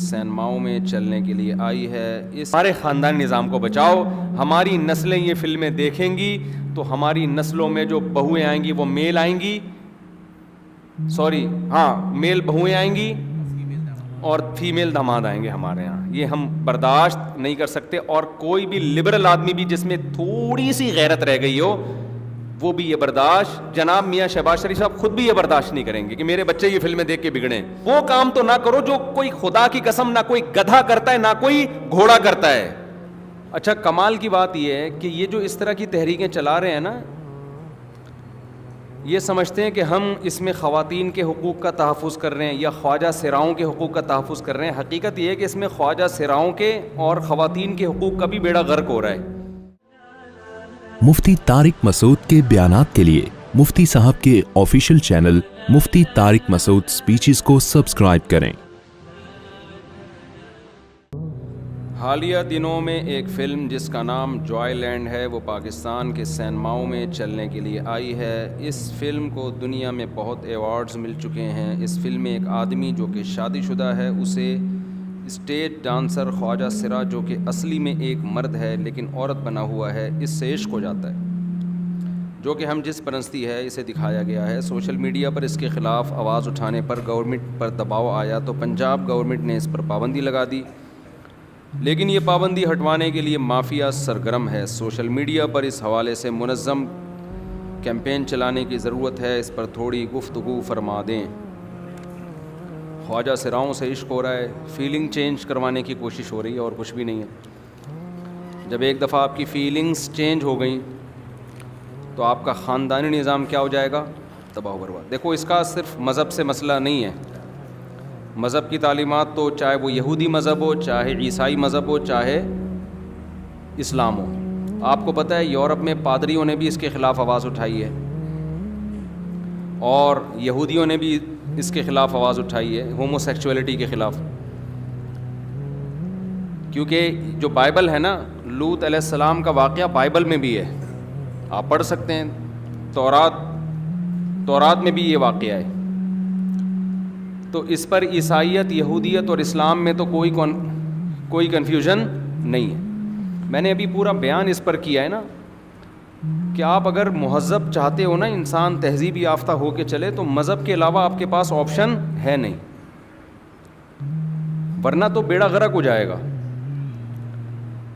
سینماؤں میں چلنے کے لیے آئی ہے. اس ہمارے خاندان نظام کو بچاؤ. ہماری نسلیں یہ فلمیں دیکھیں گی تو ہماری نسلوں میں جو بہویں آئیں گی وہ میل آئیں گی, میل بہویں آئیں گی اور فیمیل داماد آئیں گے ہمارے یہاں. یہ ہم برداشت نہیں کر سکتے. اور کوئی بھی لبرل آدمی بھی جس میں تھوڑی سی غیرت رہ گئی ہو وہ بھی یہ برداشت, جناب میاں شہباز شریف صاحب خود بھی یہ برداشت نہیں کریں گے کہ میرے بچے یہ فلمیں دیکھ کے بگڑیں. وہ کام تو نہ کرو جو کوئی خدا کی قسم نہ کوئی گدھا کرتا ہے نہ کوئی گھوڑا کرتا ہے. اچھا, کمال کی بات یہ ہے کہ یہ جو اس طرح کی تحریکیں چلا رہے ہیں نا, یہ سمجھتے ہیں کہ ہم اس میں خواتین کے حقوق کا تحفظ کر رہے ہیں یا خواجہ سراؤں کے حقوق کا تحفظ کر رہے ہیں. حقیقت یہ ہے کہ اس میں خواجہ سراؤں کے اور خواتین کے حقوق کا بھی بیڑا غرق ہو رہا ہے. مفتی طارق مسعود کے بیانات کے لیے مفتی صاحب کے آفیشیل چینل مفتی طارق مسعود سپیچز کو سبسکرائب کریں. حالیہ دنوں میں ایک فلم جس کا نام جوائے لینڈ ہے وہ پاکستان کے سینماؤں میں چلنے کے لیے آئی ہے. اس فلم کو دنیا میں بہت ایوارڈز مل چکے ہیں. اس فلم میں ایک آدمی جو کہ شادی شدہ ہے اسے اسٹیج ڈانسر خواجہ سرا جو کہ اصلی میں ایک مرد ہے لیکن عورت بنا ہوا ہے, اس سے عشق ہو جاتا ہے, جو کہ ہم جس پرستی ہے اسے دکھایا گیا ہے. سوشل میڈیا پر اس کے خلاف آواز اٹھانے پر گورنمنٹ پر دباؤ آیا تو پنجاب گورنمنٹ نے اس پر پابندی لگا دی, لیکن یہ پابندی ہٹوانے کے لیے مافیا سرگرم ہے. سوشل میڈیا پر اس حوالے سے منظم کیمپین چلانے کی ضرورت ہے. اس پر تھوڑی گفتگو فرما دیں. خواجہ سراؤں سے عشق ہو رہا ہے, فیلنگ چینج کروانے کی کوشش ہو رہی ہے اور کچھ بھی نہیں ہے. جب ایک دفعہ آپ کی فیلنگز چینج ہو گئیں تو آپ کا خاندانی نظام کیا ہو جائے گا؟ تباہ و برباد. دیکھو, اس کا صرف مذہب سے مسئلہ نہیں ہے. مذہب کی تعلیمات تو چاہے وہ یہودی مذہب ہو, چاہے عیسائی مذہب ہو, چاہے اسلام ہو. آپ کو پتہ ہے یورپ میں پادریوں نے بھی اس کے خلاف آواز اٹھائی ہے اور یہودیوں نے بھی اس کے خلاف آواز اٹھائی ہے, ہومو سیکچولیٹی کے خلاف. کیونکہ جو بائبل ہے نا, لوط علیہ السلام کا واقعہ بائبل میں بھی ہے, آپ پڑھ سکتے ہیں. تورات میں بھی یہ واقعہ ہے. تو اس پر عیسائیت, یہودیت اور اسلام میں تو کوئی کنفیوژن نہیں ہے. میں نے ابھی پورا بیان اس پر کیا ہے نا کہ آپ اگر مہذب چاہتے ہو نا, انسان تہذیب یافتہ ہو کے چلے, تو مذہب کے علاوہ آپ کے پاس آپشن ہے نہیں, ورنہ تو بیڑا غرق ہو جائے گا.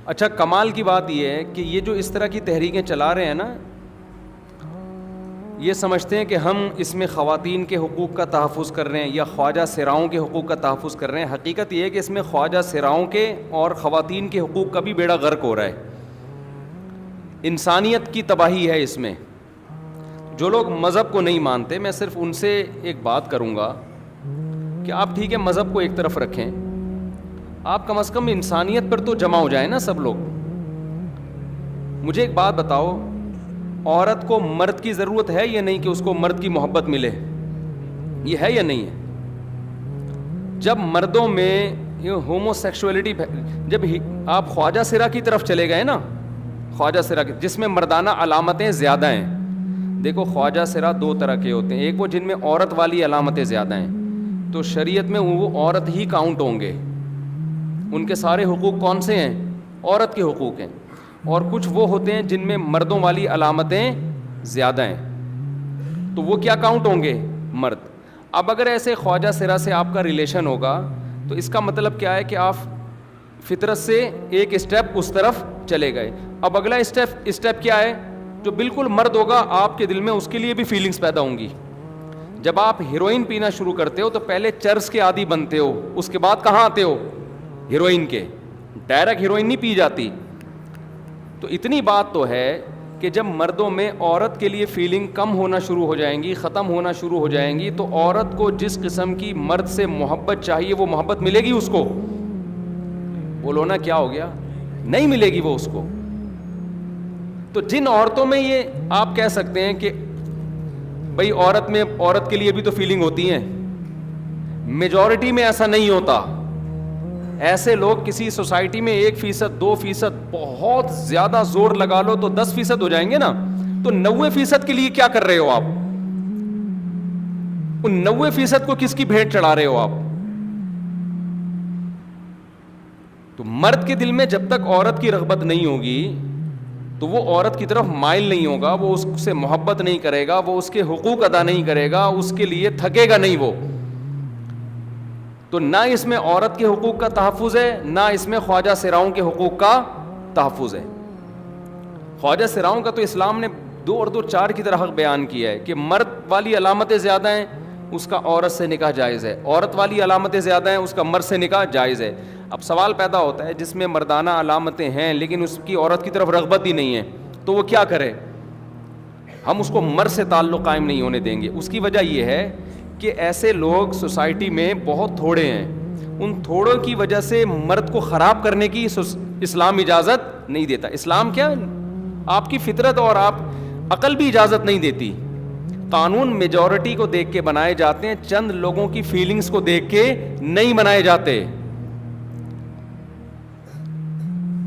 اچھا, کمال کی بات یہ ہے کہ یہ جو اس طرح کی تحریکیں چلا رہے ہیں نا, یہ سمجھتے ہیں کہ ہم اس میں خواتین کے حقوق کا تحفظ کر رہے ہیں یا خواجہ سراؤں کے حقوق کا تحفظ کر رہے ہیں. حقیقت یہ ہے کہ اس میں خواجہ سراؤں کے اور خواتین کے حقوق کا بھی بیڑا غرق ہو رہا ہے. انسانیت کی تباہی ہے اس میں. جو لوگ مذہب کو نہیں مانتے, میں صرف ان سے ایک بات کروں گا کہ آپ ٹھیک ہے مذہب کو ایک طرف رکھیں, آپ کم از کم انسانیت پر تو جمع ہو جائیں نا سب لوگ. مجھے ایک بات بتاؤ, عورت کو مرد کی ضرورت ہے یا نہیں کہ اس کو مرد کی محبت ملے؟ یہ ہے یا نہیں ہے؟ جب مردوں میں یہ ہومو سیکشولیٹی, جب آپ خواجہ سرا کی طرف چلے گئے نا, خواجہ سرا جس میں مردانہ علامتیں زیادہ ہیں. دیکھو, خواجہ سرا دو طرح کے ہوتے ہیں, ایک وہ جن میں عورت والی علامتیں زیادہ ہیں, تو شریعت میں وہ عورت ہی کاؤنٹ ہوں گے, ان کے سارے حقوق کون سے ہیں؟ عورت کے حقوق ہیں. اور کچھ وہ ہوتے ہیں جن میں مردوں والی علامتیں زیادہ ہیں, تو وہ کیا کاؤنٹ ہوں گے؟ مرد. اب اگر ایسے خواجہ سرا سے آپ کا ریلیشن ہوگا تو اس کا مطلب کیا ہے کہ آپ فطرت سے ایک اسٹیپ اس طرف چلے گئے. اب اگلا اسٹیپ کیا ہے؟ جو بالکل مرد ہوگا آپ کے دل میں اس کے لیے بھی فیلنگز پیدا ہوں گی. جب آپ ہیروئن پینا شروع کرتے ہو تو پہلے چرس کے عادی بنتے ہو, اس کے بعد کہاں آتے ہو؟ ہیروئن کے. ڈائریکٹ ہیروئن نہیں پی جاتی. تو اتنی بات تو ہے کہ جب مردوں میں عورت کے لیے فیلنگ کم ہونا شروع ہو جائیں گی, ختم ہونا شروع ہو جائیں گی, تو عورت کو جس قسم کی مرد سے محبت چاہیے وہ محبت ملے گی اس کو؟ بولو نا, کیا ہو گیا؟ نہیں ملے گی وہ اس کو. تو جن عورتوں میں یہ آپ کہہ سکتے ہیں کہ بھئی عورت کے لیے بھی تو فیلنگ ہوتی ہیں, میجورٹی میں ایسا نہیں ہوتا. ایسے لوگ کسی سوسائٹی میں 1%, 2%, بہت زیادہ زور لگا لو تو 10% ہو جائیں گے نا. تو 90% کے لیے کیا کر رہے ہو آپ؟ ان 90% کو کس کی بھیٹ چڑھا رہے ہو آپ؟ تو مرد کے دل میں جب تک عورت کی رغبت نہیں ہوگی تو وہ عورت کی طرف مائل نہیں ہوگا, وہ اس سے محبت نہیں کرے گا, وہ اس کے حقوق ادا نہیں کرے گا, اس کے لیے تھکے گا نہیں وہ. تو نہ اس میں عورت کے حقوق کا تحفظ ہے, نہ اس میں خواجہ سراؤں کے حقوق کا تحفظ ہے. خواجہ سراؤں کا تو اسلام نے 2 اور 2 4 کی طرح حق بیان کیا ہے کہ مرد والی علامتیں زیادہ ہیں, اس کا عورت سے نکاح جائز ہے, عورت والی علامتیں زیادہ ہیں, اس کا مرد سے نکاح جائز ہے. اب سوال پیدا ہوتا ہے جس میں مردانہ علامتیں ہیں لیکن اس کی عورت کی طرف رغبت ہی نہیں ہے تو وہ کیا کرے؟ ہم اس کو مرد سے تعلق قائم نہیں ہونے دیں گے. اس کی وجہ یہ ہے کہ ایسے لوگ سوسائٹی میں بہت تھوڑے ہیں, ان تھوڑوں کی وجہ سے مرد کو خراب کرنے کی اسلام اجازت نہیں دیتا. اسلام کیا, آپ کی فطرت اور آپ عقل بھی اجازت نہیں دیتی. قانون میجورٹی کو دیکھ کے بنائے جاتے ہیں, چند لوگوں کی فیلنگز کو دیکھ کے نہیں بنائے جاتے.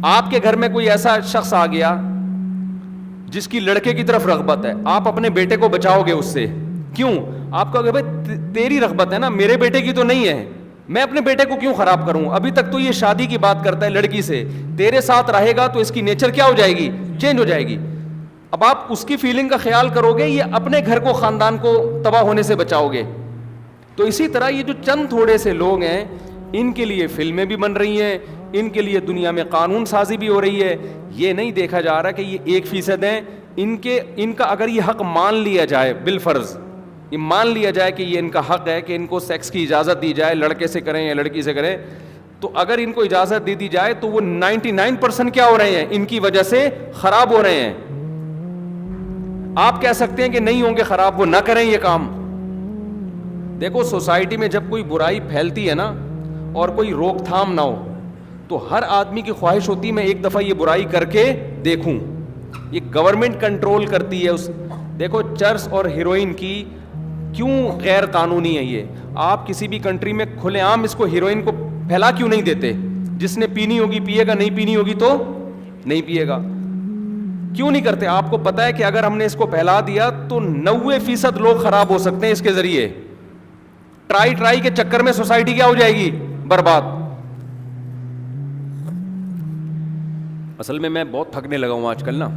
آپ کے گھر میں کوئی ایسا شخص آ گیا جس کی لڑکے کی طرف رغبت ہے, آپ اپنے بیٹے کو بچاؤ گے اس سے, کیوں؟ آپ کہو گے بھائی تیری رغبت ہے نا, میرے بیٹے کی تو نہیں ہے, میں اپنے بیٹے کو کیوں خراب کروں, ابھی تک تو یہ شادی کی بات کرتا ہے لڑکی سے, تیرے ساتھ رہے گا تو اس کی نیچر کیا ہو جائے گی, چینج ہو جائے گی. اب آپ اس کی فیلنگ کا خیال کرو گے, یہ اپنے گھر کو, خاندان کو تباہ ہونے سے بچاؤ گے. تو اسی طرح یہ جو چند تھوڑے سے لوگ ہیں, ان کے لیے فلمیں بھی بن رہی ہیں, ان کے لیے دنیا میں قانون سازی بھی ہو رہی ہے. یہ نہیں دیکھا جا رہا کہ یہ 1% ہیں, ان کا اگر یہ حق مان لیا جائے, بالفرض یہ مان لیا جائے کہ یہ ان کا حق ہے کہ ان کو سیکس کی اجازت دی جائے, لڑکے سے کریں یا لڑکی سے کریں, تو اگر ان کو اجازت دے دی جائے تو وہ 99% کیا ہو رہے ہیں, ان کی وجہ سے خراب ہو رہے ہیں. آپ کہہ سکتے ہیں کہ نہیں ہوں گے خراب, وہ نہ کریں یہ کام. دیکھو سوسائٹی میں جب کوئی برائی پھیلتی ہے نا اور کوئی روک تھام نہ ہو تو ہر آدمی کی خواہش ہوتی ہے میں ایک دفعہ یہ برائی کر کے دیکھوں. یہ گورنمنٹ کنٹرول کرتی ہے. دیکھو چرس اور ہیروئن کی کیوں غیر قانونی ہے یہ, آپ کسی بھی کنٹری میں کھلے عام اس کو ہیروئن کو پھیلا کیوں نہیں دیتے؟ جس نے پینی ہوگی پیے گا, نہیں پینی ہوگی تو نہیں پیے گا. کیوں نہیں کرتے؟ آپ کو پتا ہے کہ اگر ہم نے اس کو پھیلا دیا تو 90% لوگ خراب ہو سکتے ہیں اس کے ذریعے. ٹرائی کے چکر میں سوسائٹی کیا ہو جائے گی, برباد. اصل میں بہت تھکنے لگا ہوں آج کل نا,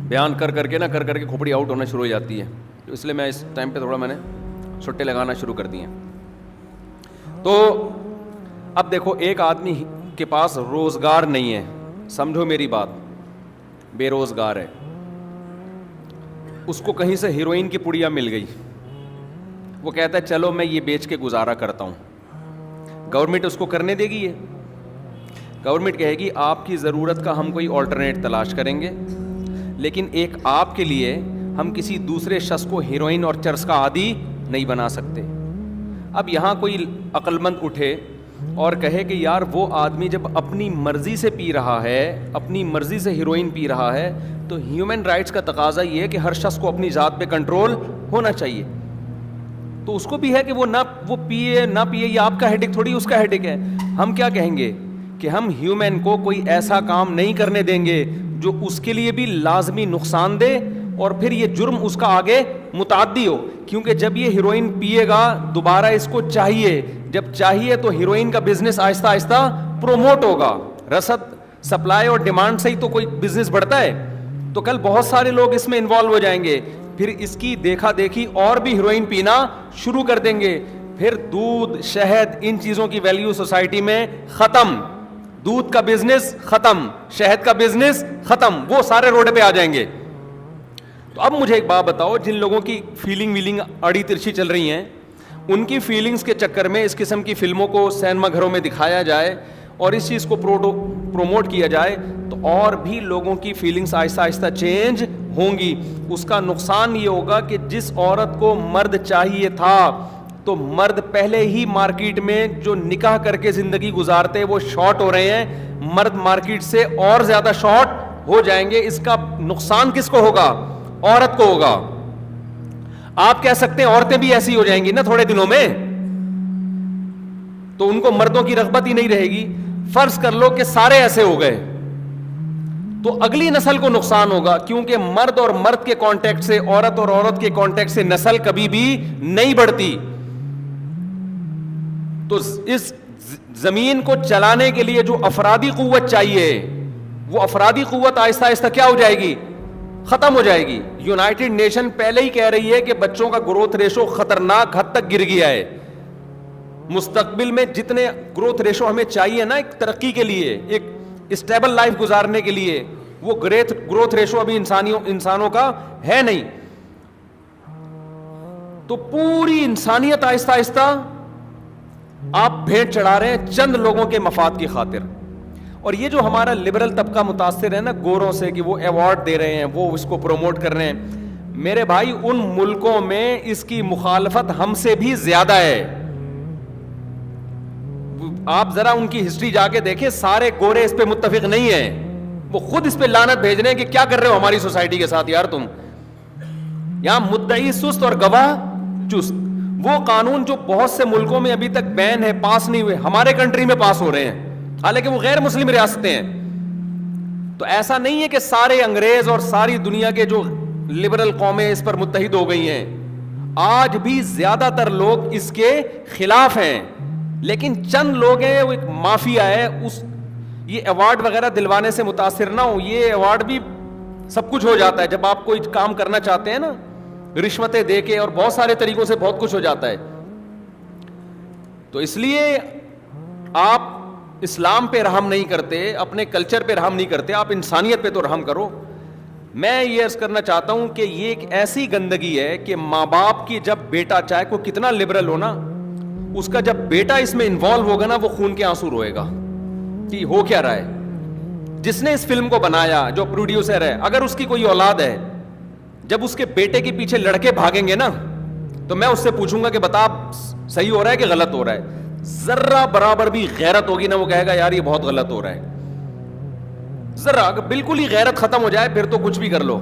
بیان کر کر کے کھوپڑی آؤٹ ہونا شروع ہو جاتی ہے, اس لیے میں اس ٹائم پہ تھوڑا میں نے چھٹے لگانا شروع کر دیے. تو اب دیکھو ایک آدمی کے پاس روزگار نہیں ہے, سمجھو میری بات, بے روزگار ہے, اس کو کہیں سے ہیروئن کی پڑیا مل گئی, وہ کہتا ہے چلو میں یہ بیچ کے گزارا کرتا ہوں. گورنمنٹ اس کو کرنے دے گی؟ یہ گورنمنٹ کہے گی آپ کی ضرورت کا ہم کوئی آلٹرنیٹ تلاش کریں گے, لیکن ایک آپ کے لیے ہم کسی دوسرے شخص کو ہیروئن اور چرس کا عادی نہیں بنا سکتے. اب یہاں کوئی عقل مند اٹھے اور کہے کہ یار وہ آدمی جب اپنی مرضی سے پی رہا ہے, اپنی مرضی سے ہیروئن پی رہا ہے, تو ہیومن رائٹس کا تقاضا یہ ہے کہ ہر شخص کو اپنی ذات پہ کنٹرول ہونا چاہیے. تو اس کو بھی ہے کہ وہ پیے نہ پیے, یہ آپ کا ہیڈک تھوڑی اس کا ہیڈک ہے. ہم کیا کہیں گے کہ ہم ہیومن کو کوئی ایسا کام نہیں کرنے دیں گے جو اس کے لیے بھی لازمی نقصان دے اور پھر یہ جرم اس کا آگے متعدی ہو. کیونکہ جب یہ ہیروئن پیے گا دوبارہ اس کو چاہیے, جب چاہیے تو ہیروئن کا بزنس آہستہ آہستہ پروموٹ ہوگا. رسد سپلائی اور ڈیمانڈ سے ہی تو کوئی بزنس بڑھتا ہے, تو کل بہت سارے لوگ اس میں انوالو ہو جائیں گے, پھر اس کی دیکھا دیکھی اور بھی ہیروئن پینا شروع کر دیں گے. پھر دودھ, شہد, ان چیزوں کی ویلیو سوسائٹی میں ختم, دودھ کا بزنس ختم, شہد کا بزنس ختم, وہ سارے روڈ پہ آ جائیں گے. تو اب مجھے ایک بات بتاؤ, جن لوگوں کی ویلنگ اڑی ترچھی چل رہی ہیں, ان کی فیلنگز کے چکر میں اس قسم کی فلموں کو سینما گھروں میں دکھایا جائے اور اس چیز کو پروموٹ کیا جائے تو اور بھی لوگوں کی فیلنگز آہستہ آہستہ چینج ہوں گی. اس کا نقصان یہ ہوگا کہ جس عورت کو مرد چاہیے تھا تو مرد پہلے ہی مارکیٹ میں جو نکاح کر کے زندگی گزارتے وہ شارٹ ہو رہے ہیں, مرد مارکیٹ سے اور زیادہ شارٹ ہو جائیں گے. اس کا نقصان کس کو ہوگا؟ عورت کو ہوگا. آپ کہہ سکتے ہیں عورتیں بھی ایسی ہو جائیں گی نا تھوڑے دنوں میں, تو ان کو مردوں کی رغبت ہی نہیں رہے گی. فرض کر لو کہ سارے ایسے ہو گئے تو اگلی نسل کو نقصان ہوگا, کیونکہ مرد اور مرد کے کانٹیکٹ سے, عورت اور عورت کے کانٹیکٹ سے نسل کبھی بھی نہیں بڑھتی. تو اس زمین کو چلانے کے لیے جو افرادی قوت چاہیے وہ افرادی قوت آہستہ آہستہ کیا ہو جائے گی؟ ختم ہو جائے گی. یونائٹڈ نیشن پہلے ہی کہہ رہی ہے کہ بچوں کا گروتھ ریشو خطرناک حد تک گر گیا ہے. مستقبل میں جتنے گروتھ ریشو ہمیں چاہیے نا ایک ترقی کے لیے, ایک اسٹیبل لائف گزارنے کے لیے, وہ گروتھ ریشو ابھی انسانوں کا ہے نہیں. تو پوری انسانیت آہستہ آہستہ آپ بھیٹ چڑھا رہے ہیں چند لوگوں کے مفاد کی خاطر. اور یہ جو ہمارا لبرل طبقہ متاثر ہے نا گوروں سے کہ وہ ایوارڈ دے رہے ہیں, وہ اس کو پروموٹ کر رہے ہیں, میرے بھائی ان ملکوں میں اس کی مخالفت ہم سے بھی زیادہ ہے. آپ ذرا ان کی ہسٹری جا کے دیکھیں, سارے گورے اس پہ متفق نہیں ہیں. وہ خود اس پہ لعنت بھیج رہے ہیں کہ کیا کر رہے ہو ہماری سوسائٹی کے ساتھ یار تم. یہاں مدعی سست اور گواہ چست. وہ قانون جو بہت سے ملکوں میں ابھی تک بین ہے, پاس نہیں ہوئے, ہمارے کنٹری میں پاس ہو رہے ہیں حالانکہ وہ غیر مسلم ریاستیں ہیں. تو ایسا نہیں ہے کہ سارے انگریز اور ساری دنیا کے جو لبرل قومیں اس پر متحد ہو گئی ہیں. آج بھی زیادہ تر لوگ اس کے خلاف ہیں, لیکن چند لوگ ہیں, وہ ایک مافیا ہے. یہ ایوارڈ وغیرہ دلوانے سے متاثر نہ ہو. یہ ایوارڈ بھی سب کچھ ہو جاتا ہے جب آپ کوئی کام کرنا چاہتے ہیں نا, رشوتیں دے کے اور بہت سارے طریقوں سے بہت کچھ ہو جاتا ہے. تو اس لیے آپ اسلام پہ رحم نہیں کرتے, اپنے کلچر پہ رحم نہیں کرتے, آپ انسانیت پہ تو رحم کرو. میں یہ عرض کرنا چاہتا ہوں کہ یہ ایک ایسی گندگی ہے کہ ماں باپ کی جب بیٹا, چاہے کوئی کتنا لبرل ہو نا, اس کا جب بیٹا اس میں انوالو ہوگا نا وہ خون کے آنسو روئے گا کہ ہو کیا رہا ہے. جس نے اس فلم کو بنایا, جو پروڈیوسر ہے, اگر اس کی کوئی اولاد ہے, جب اس کے بیٹے کے پیچھے لڑکے بھاگیں گے نا تو میں اس سے پوچھوں گا کہ بتا صحیح ہو رہا ہے کہ غلط ہو رہا ہے. ذرہ برابر بھی غیرت ہوگی نا, وہ کہے گا یار یہ بہت غلط ہو رہا ہے. ذرا بالکل ہی غیرت ختم ہو جائے پھر تو کچھ بھی کر لو.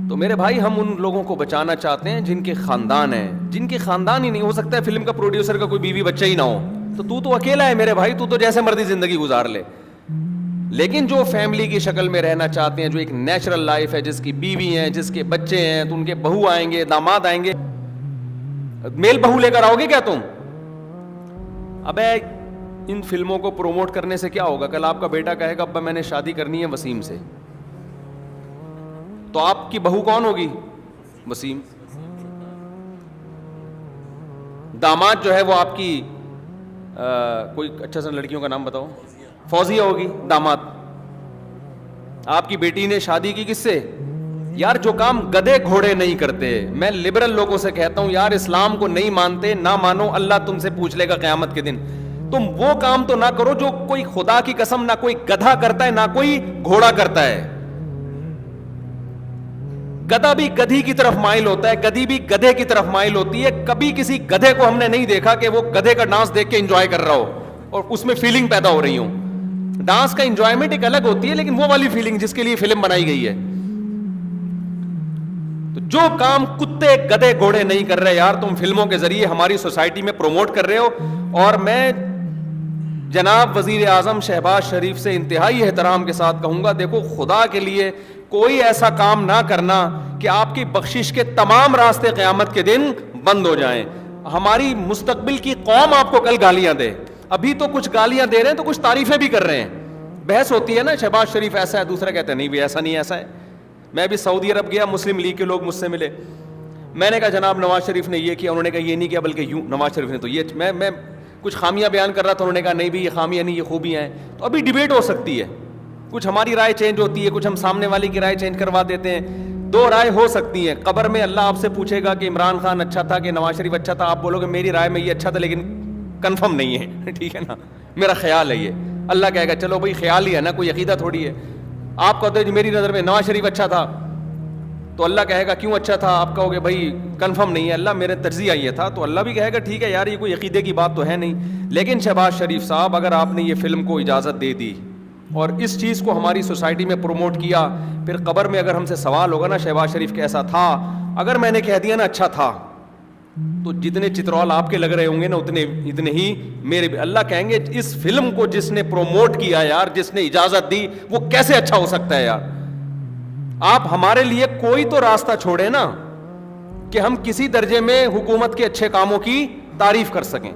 تو میرے بھائی ہم ان لوگوں کو بچانا چاہتے ہیں جن کے خاندان ہیں, جن کے خاندان ہی نہیں. ہو سکتا ہے فلم کا پروڈیوسر کا کوئی بیوی بچہ ہی نہ ہو, تو اکیلا ہے میرے بھائی, تو جیسے مرضی زندگی گزار لے. لیکن جو فیملی کی شکل میں رہنا چاہتے ہیں, جو ایک نیچرل لائف ہے, جس کی بیوی ہیں, جس کے بچے ہیں, تو ان کے بہو آئیں گے, داماد آئیں گے. میل بہو لے کر آؤ گے کیا تم؟ ابے ان فلموں کو پروموٹ کرنے سے کیا ہوگا؟ کل آپ کا بیٹا کہے گا ابا میں نے شادی کرنی ہے وسیم سے, تو آپ کی بہو کون ہوگی؟ وسیم. داماد جو ہے وہ آپ کی کوئی اچھا سا لڑکیوں کا نام بتاؤ, فوزیہ ہوگی داماد. آپ کی بیٹی نے شادی کی کس سے؟ یار جو کام گدھے گھوڑے نہیں کرتے. میں لبرل لوگوں سے کہتا ہوں یار اسلام کو نہیں مانتے, نہ مانو, اللہ تم سے پوچھ لے گا قیامت کے دن. تم وہ کام تو نہ کرو جو کوئی خدا کی قسم نہ کوئی گدھا کرتا ہے نہ کوئی گھوڑا کرتا ہے. گدھا بھی گدھی کی طرف مائل ہوتا ہے, گدھی بھی گدھے کی طرف مائل ہوتی ہے. کبھی کسی گدھے کو ہم نے نہیں دیکھا کہ وہ گدھے کا ڈانس دیکھ کے انجوائے کر رہا ہو اور اس میں فیلنگ پیدا ہو رہی ہوں. ڈانس کا انجوائمنٹ ایک الگ ہوتی ہے, لیکن وہ والی فیلنگ جس کے لیے فلم بنائی گئی ہے. تو جو کام کتے گدھے گھوڑے نہیں کر رہے یار, تم فلموں کے ذریعے ہماری سوسائٹی میں پروموٹ کر رہے ہو. اور میں جناب وزیر اعظم شہباز شریف سے انتہائی احترام کے ساتھ کہوں گا, دیکھو خدا کے لیے کوئی ایسا کام نہ کرنا کہ آپ کی بخشش کے تمام راستے قیامت کے دن بند ہو جائیں. ہماری مستقبل کی قوم آپ کو کل گالیاں دے. ابھی تو کچھ گالیاں دے رہے ہیں تو کچھ تعریفیں بھی کر رہے ہیں. بحث ہوتی ہے نا, شہباز شریف ایسا ہے, دوسرا کہتے ہیں نہیں بھی ایسا نہیں ایسا ہے. میں بھی سعودی عرب گیا, مسلم لیگ کے لوگ مجھ سے ملے, میں نے کہا جناب نواز شریف نے یہ کیا, انہوں نے کہا یہ نہیں کیا بلکہ یوں, نواز شریف نے تو یہ, میں کچھ خامیاں بیان کر رہا تھا, انہوں نے کہا نہیں بھی یہ خامیاں نہیں یہ خوبیاں ہیں. تو ابھی ڈیبیٹ ہو سکتی ہے, کچھ ہماری رائے چینج ہوتی ہے, کچھ ہم سامنے والی کی رائے چینج کروا دیتے ہیں, دو رائے ہو سکتی ہیں. قبر میں اللہ آپ سے پوچھے گا کہ عمران خان اچھا تھا کہ نواز شریف اچھا تھا, آپ بولو گے میری رائے میں یہ اچھا تھا لیکن کنفرم نہیں ہے, ٹھیک ہے نا, میرا خیال ہے یہ. اللہ کہے گا چلو بھائی خیال ہی ہے نا, کوئی عقیدہ تھوڑی ہے. آپ کہتے ہیں میری نظر میں نواز شریف اچھا تھا, تو اللہ کہے گا کیوں اچھا تھا, آپ کہو گے بھائی کنفرم نہیں ہے, اللہ میرے تجزیہ یہ تھا, تو اللہ بھی کہے گا ٹھیک ہے یار یہ کوئی عقیدے کی بات تو ہے نہیں. لیکن شہباز شریف صاحب اگر آپ نے یہ فلم کو اجازت دے دی اور اس چیز کو ہماری سوسائٹی میں پروموٹ کیا, پھر قبر میں اگر ہم سے سوال ہوگا نا شہباز شریف کیسا تھا, اگر میں نے کہہ دیا نا اچھا تھا, تو جتنے چترول آپ کے لگ رہے ہوں گے نا اتنے ہی میرے بھی. اللہ کہیں گے اس فلم کو جس نے پروموٹ کیا یار, جس نے اجازت دی, وہ کیسے اچھا ہو سکتا ہے یار. آپ ہمارے لیے کوئی تو راستہ چھوڑے نا کہ ہم کسی درجے میں حکومت کے اچھے کاموں کی تعریف کر سکیں.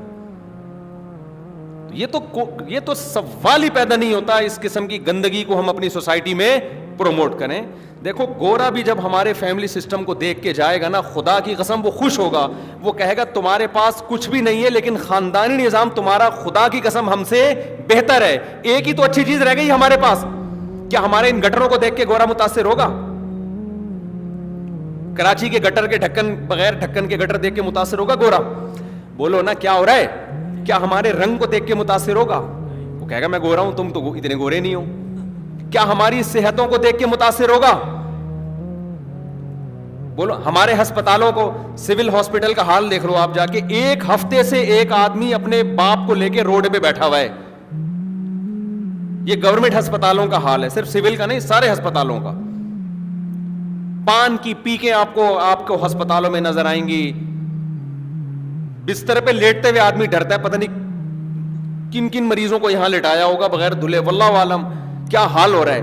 یہ تو سوال ہی پیدا نہیں ہوتا اس قسم کی گندگی کو ہم اپنی سوسائٹی میں پروموٹ کریں. دیکھو گورا بھی جب ہمارے فیملی سسٹم کو دیکھ کے جائے گا نا, خدا کی قسم وہ خوش ہوگا, وہ کہے گا تمہارے پاس کچھ بھی نہیں ہے لیکن خاندانی نظام تمہارا خدا کی قسم ہم سے بہتر ہے. ایک ہی تو اچھی چیز رہ گئی ہمارے پاس. کیا ہمارے ان گٹروں کو دیکھ کے گورا متاثر ہوگا؟ کراچی کے گٹر کے ڈھکن, بغیر ڈھکن کے گٹر دیکھ کے متاثر ہوگا گورا؟ بولو نا کیا ہو رہا ہے؟ کیا ہمارے رنگ کو دیکھ کے متاثر ہوگا؟ وہ کہے گا میں گورا ہوں, تم تو اتنے گورے نہیں ہو. کیا ہماری صحتوں کو دیکھ کے متاثر ہوگا؟ بولو. ہمارے ہسپتالوں کو, سول ہاسپٹل کا حال دیکھ لو آپ جا کے, ایک ہفتے سے ایک آدمی اپنے باپ کو لے کے روڈ پہ بیٹھا ہوا ہے. یہ گورنمنٹ ہسپتالوں کا حال ہے, صرف سول کا نہیں, سارے ہسپتالوں کا. پان کی پیکیں آپ کو ہسپتالوں میں نظر آئیں گی. بستر پہ لیٹتے ہوئے آدمی ڈرتا ہے, پتہ نہیں کن کن مریضوں کو یہاں لٹایا ہوگا بغیر دھلے, واللہ عالم کیا حال ہو رہا ہے.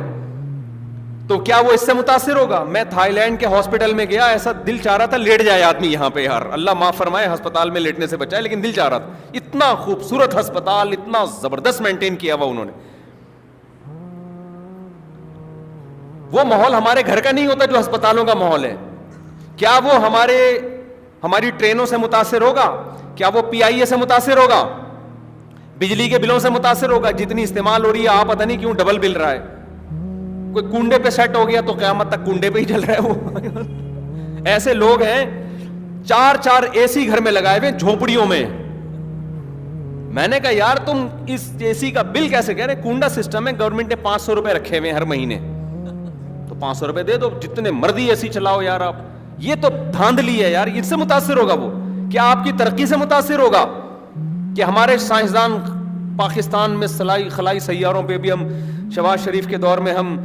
تو کیا وہ اس سے متاثر ہوگا؟ میں تھائی لینڈ کے ہاسپٹل میں گیا, ایسا دل چاہ رہا تھا لیٹ جائے آدمی یہاں پہ, یار اللہ معاف فرمائے, ہسپتال میں لیٹنے سے بچائے, لیکن دل چاہ رہا تھا. اتنا خوبصورت ہسپتال, اتنا زبردست مینٹین کیا ہوا انہوں نے. وہ ماحول ہمارے گھر کا نہیں ہوتا جو ہسپتالوں کا ماحول ہے. کیا وہ ہماری ٹرینوں سے متاثر ہوگا؟ کیا وہ پی آئی اے سے متاثر ہوگا؟ بجلی کے بلوں سے متاثر ہوگا؟ جتنی استعمال ہو رہی ہے آپ پتہ نہیں کیوں ڈبل بل رہا ہے. کوئی کنڈے پہ سیٹ ہو گیا تو قیامت تک کنڈے پہ ہی چل رہا ہے وہ. ایسے لوگ ہیں 4 اے سی گھر میں لگائے ہوئے جھونپڑیوں میں. میں نے کہا یار تم اس اے سی کا بل کیسے کہہ رہے؟ کنڈا سسٹم ہے, گورنمنٹ نے 500 روپے رکھے ہوئے ہر مہینے, تو 500 روپے دے دو, جتنے مرضی اے سی چلاؤ یار آپ. یہ تو دھاندلی ہے یار. اس سے متاثر ہوگا وہ؟ کیا آپ کی ترقی سے متاثر ہوگا کہ ہمارے سائنسدان پاکستان میں خلائی سیاروں پہ بھی, ہم شہباز شریف کے دور میں, ہم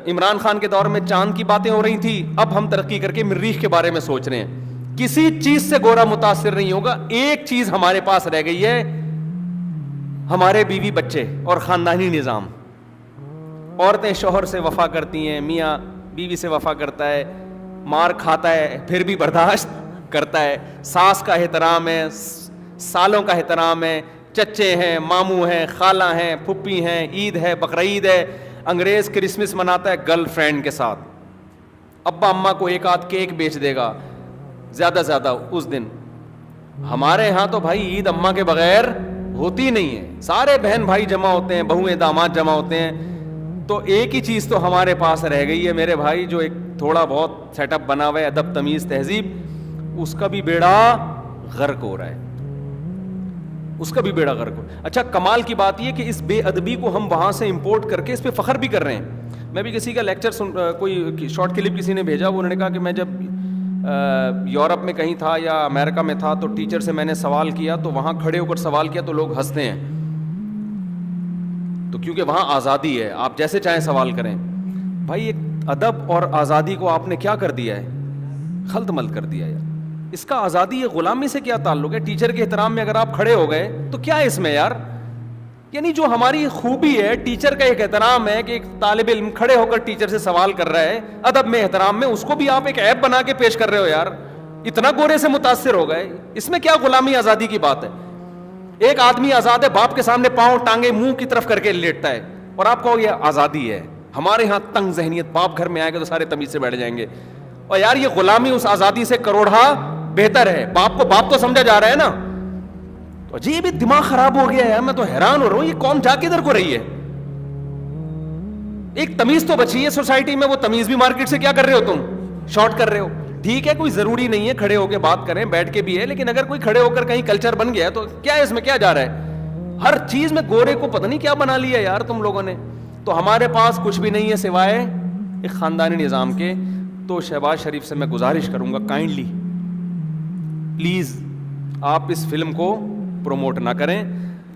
عمران خان کے دور میں چاند کی باتیں ہو رہی تھی, اب ہم ترقی کر کے مریخ کے بارے میں سوچ رہے ہیں. کسی چیز سے گورا متاثر نہیں ہوگا. ایک چیز ہمارے پاس رہ گئی ہے, ہمارے بیوی بچے اور خاندانی نظام. عورتیں شوہر سے وفا کرتی ہیں, میاں بیوی سے وفا کرتا ہے, مار کھاتا ہے پھر بھی برداشت کرتا ہے, ساس کا احترام ہے, سالوں کا احترام ہے, چچے ہیں, ماموں ہیں, خالہ ہیں, پھپھی ہیں, عید ہے, بقرعید ہے. انگریز کرسمس مناتا ہے گرل فرینڈ کے ساتھ, ابا اماں کو ایک آدھ کیک بیچ دے گا زیادہ زیادہ اس دن. ہمارے ہاں تو بھائی عید اماں کے بغیر ہوتی نہیں ہے. سارے بہن بھائی جمع ہوتے ہیں, بہویں داماد جمع ہوتے ہیں. تو ایک ہی چیز تو ہمارے پاس رہ گئی ہے میرے بھائی, جو ایک تھوڑا بہت سیٹ اپ بنا ہوا ہے, ادب تمیز تہذیب, اس کا بھی بیڑا غرق ہو رہا ہے, اس کا بھی بیڑا غرق ہو. اچھا کمال کی بات یہ کہ اس بے ادبی کو ہم وہاں سے امپورٹ کر کے اس پہ فخر بھی کر رہے ہیں. میں بھی کسی کا لیکچر کوئی شارٹ کلپ کسی نے بھیجا, انہوں نے کہا کہ میں جب یورپ میں کہیں تھا یا امریکہ میں تھا تو ٹیچر سے میں نے سوال کیا, تو وہاں کھڑے ہو کر سوال کیا تو لوگ ہنستے ہیں, تو کیونکہ وہاں آزادی ہے, آپ جیسے چاہیں سوال کریں. بھائی ایک ادب اور آزادی کو آپ نے کیا کر دیا ہے, خلط ملط کر دیا یار. اس کا آزادی یا غلامی سے کیا تعلق ہے؟ ٹیچر کے احترام میں اگر آپ کھڑے ہو گئے تو کیا ہے اس میں یار؟ یعنی جو ہماری خوبی ہے, ٹیچر کا ایک احترام ہے کہ ایک طالب علم کھڑے ہو کر ٹیچر سے سوال کر رہا ہے ادب میں, احترام میں, اس کو بھی آپ ایک عیب بنا کے پیش کر رہے ہو یار. اتنا گورے سے متاثر ہو گئے, اس میں کیا غلامی آزادی کی بات ہے؟ ایک آدمی آزاد ہے, باپ کے سامنے پاؤں ٹانگے منہ کی طرف کر کے لیٹتا ہے, اور آپ کہو یہ آزادی ہے. ہمارے ہاں تنگ ذہنیت, باپ گھر میں آئے گا تو سارے تمیز سے بیٹھ جائیں گے, اور یار یہ غلامی اس آزادی سے کروڑا بہتر ہے. باپ کو باپ تو سمجھا جا رہا ہے نا. تو جی یہ بھی دماغ خراب ہو گیا ہے, میں تو حیران ہو رہا ہوں, یہ قوم جا کدھر کو رہی ہے؟ ایک تمیز تو بچی ہے سوسائٹی میں, وہ تمیز بھی مارکیٹ سے کیا کر رہے ہو تم, شارٹ کر رہے ہو. ٹھیک ہے کوئی ضروری نہیں ہے کھڑے ہو کے بات کریں, بیٹھ کے بھی ہے, لیکن اگر کوئی کھڑے ہو کر کہیں کلچر بن گیا تو کیا ہے اس میں, کیا جا رہا ہے؟ ہر چیز میں گورے کو پتہ نہیں کیا بنا لیا یار تم لوگوں نے. تو ہمارے پاس کچھ بھی نہیں ہے سوائے ایک خاندانی نظام کے. تو شہباز شریف سے میں گزارش کروں گا, کائنڈلی پلیز آپ اس فلم کو پروموٹ نہ کریں,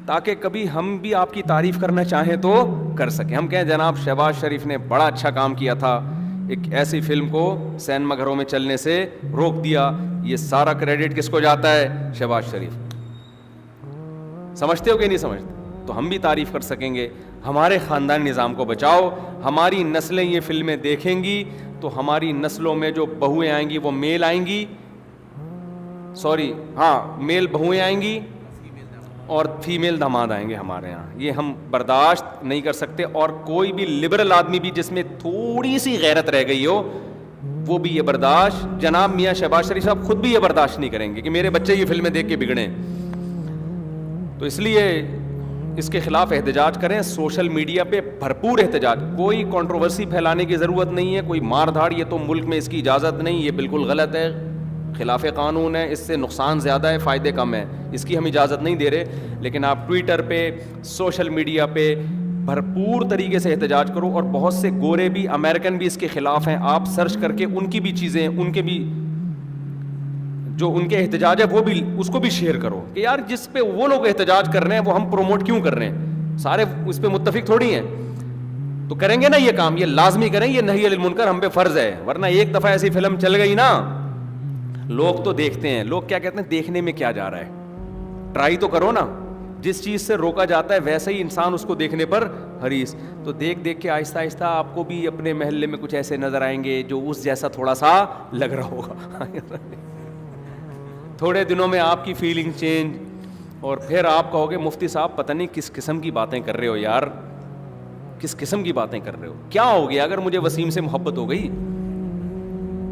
تاکہ کبھی ہم بھی آپ کی تعریف کرنا چاہیں تو کر سکیں. ہم کہیں جناب شہباز شریف نے بڑا اچھا کام کیا تھا, ایک ایسی فلم کو سینما گھروں میں چلنے سے روک دیا. یہ سارا کریڈٹ کس کو جاتا ہے؟ شہباز شریف. سمجھتے ہو کہ نہیں سمجھتے؟ تو ہم بھی تعریف کر سکیں گے. ہمارے خاندانی نظام کو بچاؤ. ہماری نسلیں یہ فلمیں دیکھیں گی تو ہماری نسلوں میں جو بہویں آئیں گی وہ میل آئیں گی, میل بہویں آئیں گی, اور فیمیل داماد آئیں گے ہمارے یہاں. یہ ہم برداشت نہیں کر سکتے. اور کوئی بھی لبرل آدمی بھی جس میں تھوڑی سی غیرت رہ گئی ہو وہ بھی یہ برداشت, جناب میاں شہباز شریف صاحب خود بھی یہ برداشت نہیں کریں گے کہ میرے بچے یہ فلمیں دیکھ کے بگڑیں. تو اس لیے اس کے خلاف احتجاج کریں, سوشل میڈیا پہ بھرپور احتجاج. کوئی کنٹروورسی پھیلانے کی ضرورت نہیں ہے, کوئی مار دھاڑ, یہ تو ملک میں اس کی اجازت نہیں, یہ بالکل غلط ہے, خلاف قانون ہے, اس سے نقصان زیادہ ہے فائدے کم ہے, اس کی ہم اجازت نہیں دے رہے. لیکن آپ ٹویٹر پہ, سوشل میڈیا پہ بھرپور طریقے سے احتجاج کرو. اور بہت سے گورے بھی, امریکن بھی اس کے خلاف ہیں, آپ سرچ کر کے ان کی بھی چیزیں, ان کے بھی جو ان کے احتجاج ہے وہ بھی, اس کو بھی شیئر کرو کہ یار جس پہ وہ لوگ احتجاج کر رہے ہیں وہ ہم پروموٹ کیوں کر رہے ہیں, سارے اس پہ متفق تھوڑی ہیں. تو کریں گے نا یہ کام, یہ لازمی کریں, یہ نہی عن المنکر ہم پہ فرض ہے. ورنہ ایک دفعہ ایسی فلم چل گئی نا, لوگ تو دیکھتے ہیں, لوگ کیا کہتے ہیں دیکھنے میں کیا جا رہا ہے, ٹرائی تو کرو نا. جس چیز سے روکا جاتا ہے ویسے ہی انسان اس کو دیکھنے پر حریص. تو دیکھ دیکھ کے آہستہ آہستہ آپ کو بھی اپنے محلے میں کچھ ایسے نظر آئیں گے جو اس جیسا تھوڑا سا لگ رہا ہوگا. تھوڑے دنوں میں آپ کی فیلنگ چینج, اور پھر آپ کہو گے مفتی صاحب پتہ نہیں کس قسم کی باتیں کر رہے ہو یار, کس قسم کی باتیں کر رہے ہو. کیا ہو گیا اگر مجھے وسیم سے محبت ہو گئی,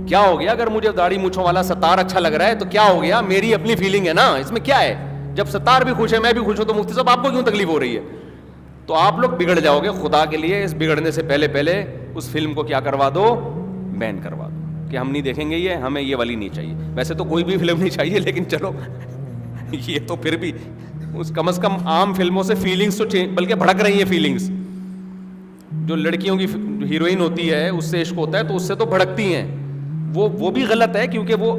کیا ہو گیا اگر مجھے داڑھی مونچھوں والا ستار اچھا لگ رہا ہے تو کیا ہو گیا, میری اپنی فیلنگ ہے نا, اس میں کیا ہے. جب ستار بھی خوش ہے میں بھی خوش ہوں تو مفتی صاحب آپ کو کیوں تکلیف ہو رہی ہے. تو آپ لوگ بگڑ جاؤ گے. خدا کے لیے اس بگڑنے سے پہلے اس فلم کو کیا کروا دو, بین کروا دو کہ ہم نہیں دیکھیں گے, یہ ہمیں یہ والی نہیں چاہیے. ویسے تو کوئی بھی فلم نہیں چاہیے, لیکن چلو یہ تو پھر بھی اس کم از کم عام فلموں سے فیلنگس تو چینج, بلکہ بھڑک رہی ہیں فیلنگس. جو لڑکیوں کی ہیروئن ہوتی ہے اس سے عشق ہوتا ہے تو اس سے تو بھڑکتی ہیں, وہ بھی غلط ہے کیونکہ وہ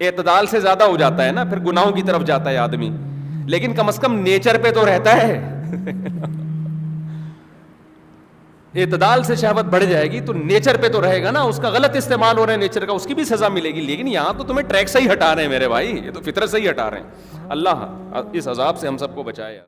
اعتدال سے زیادہ ہو جاتا ہے نا, پھر گناہوں کی طرف جاتا ہے آدمی. لیکن کم از کم نیچر پہ تو رہتا ہے. اعتدال سے شہوت بڑھ جائے گی تو نیچر پہ تو رہے گا نا, اس کا غلط استعمال ہو رہا ہے نیچر کا, اس کی بھی سزا ملے گی. لیکن یہاں تو تمہیں ٹریک سے ہی ہٹا رہے ہیں میرے بھائی, یہ تو فطرت سے ہی ہٹا رہے ہیں. اللہ اس عذاب سے ہم سب کو بچائے.